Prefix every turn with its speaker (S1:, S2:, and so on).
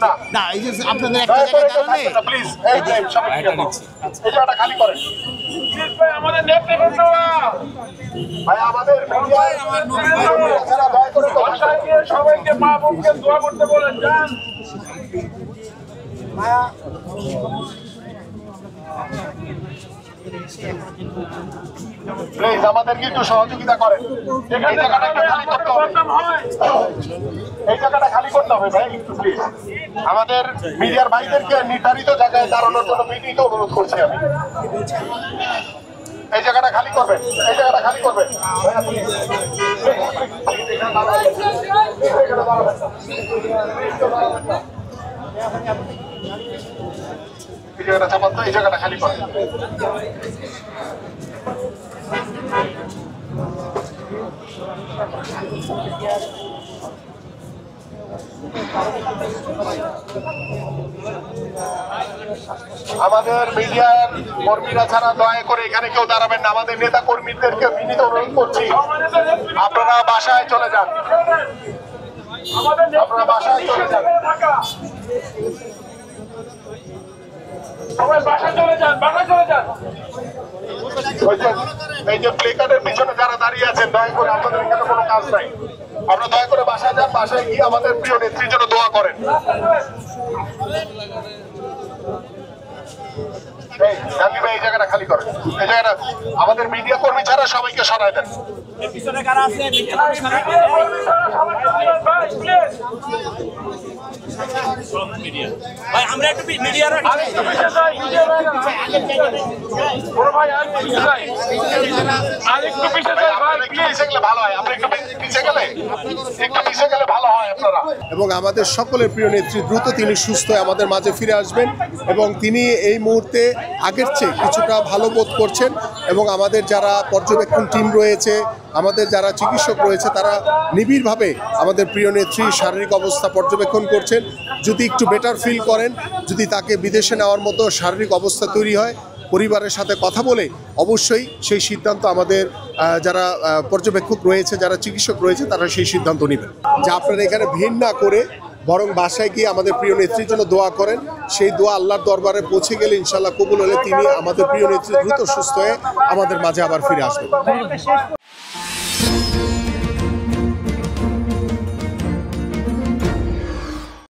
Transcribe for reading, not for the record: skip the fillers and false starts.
S1: না।
S2: না, এই যে আপনাদের একটা জায়গায় দাঁড়ালে
S1: প্লিজ এই জায়গাটা খালি করেন। ভাই আমাদের নেতৃবৃন্দ, ভাই আমাদের সবাইকে মা বোনকে দোয়া করতে বলেন। যান প্লিজ আমাদেরকে একটু সহযোগিতা করেন। এই জায়গাটা একটু খালি করতে হবে, এই জায়গাটা খালি করতে হবে ভাই একটু প্লিজ। আমাদের মিডিয়ার ভাইদেরকে নির্ধারিত জায়গায় দাঁড়ানোর জন্য বিনীত অনুরোধ করছি আমি। এই জায়গাটা খালি করবেন, এই জায়গাটা খালি করবেন। এই জায়গাটা চাপান তো, এই জায়গাটা খালি করেন। আমাদের মিডিয়ার কর্মীরা ছাড়া দয়া করে এখানে কেউ দাঁড়াবেন না। আমাদের নেতা কর্মীদেরকে বিনীত অনুরোধ করছি, আপনারা বাসায় চলে যান, আপনারা বাসায় চলে যান, সবাই বাসায় চলে যান, বাসায় চলে যান। এই যে প্লেকার্ডের পিছনে যারা দাঁড়িয়ে আছেন, দয়া করে আপনাদের এখানে কোনো কাজ নাই, আপনারা দয়া করে বাসায় যান। বাসায় গিয়ে আমাদের প্রিয় নেত্রীর জন্য দোয়া করেন। এই জায়গাটা খালি করেন, এই জায়গাটা আমাদের মিডিয়া কর্মী ছাড়া সবাইকে সরাই দেন।
S3: পিছনে কারা আছে? ভাই আমরা একটু মিডিয়ার
S1: ভালো হয়, আপনি একটু পিছিয়ে গেলে ভালো হয় আপনারা।
S4: এবং আমাদের সকলের প্রিয় নেত্রী দ্রুত তিনি সুস্থ হয়ে আমাদের মাঝে ফিরে আসবেন এবং তিনি এই মুহূর্তে আগের চেয়ে কিছুটা ভালো বোধ করছেন এবং আমাদের যারা পর্যবেক্ষণ টিম রয়েছে, আমাদের যারা চিকিৎসক রয়েছে, তারা নিবিড়ভাবে আমাদের প্রিয় নেত্রীর শারীরিক অবস্থা পর্যবেক্ষণ করছেন। যদি একটু বেটার ফিল করেন, যদি তাকে বিদেশে নেওয়ার মতো শারীরিক অবস্থা তৈরি হয়, পরিবারের সাথে কথা বলে অবশ্যই সেই সিদ্ধান্ত আমাদের যারা পর্যবেক্ষক রয়েছে, যারা চিকিৎসক রয়েছে, তারা সেই সিদ্ধান্ত নেবেন। যে আপনারা এখানে ভিড় না করে বরং বাসায় গিয়ে আমাদের প্রিয় নেত্রীর জন্য দোয়া করেন। সেই দোয়া আল্লাহর দরবারে পৌঁছে গেলে ইনশাল্লাহ কবুল হলে তিনি আমাদের প্রিয় নেত্রী দ্রুত সুস্থ হয়ে আমাদের মাঝে আবার ফিরে আসবেন।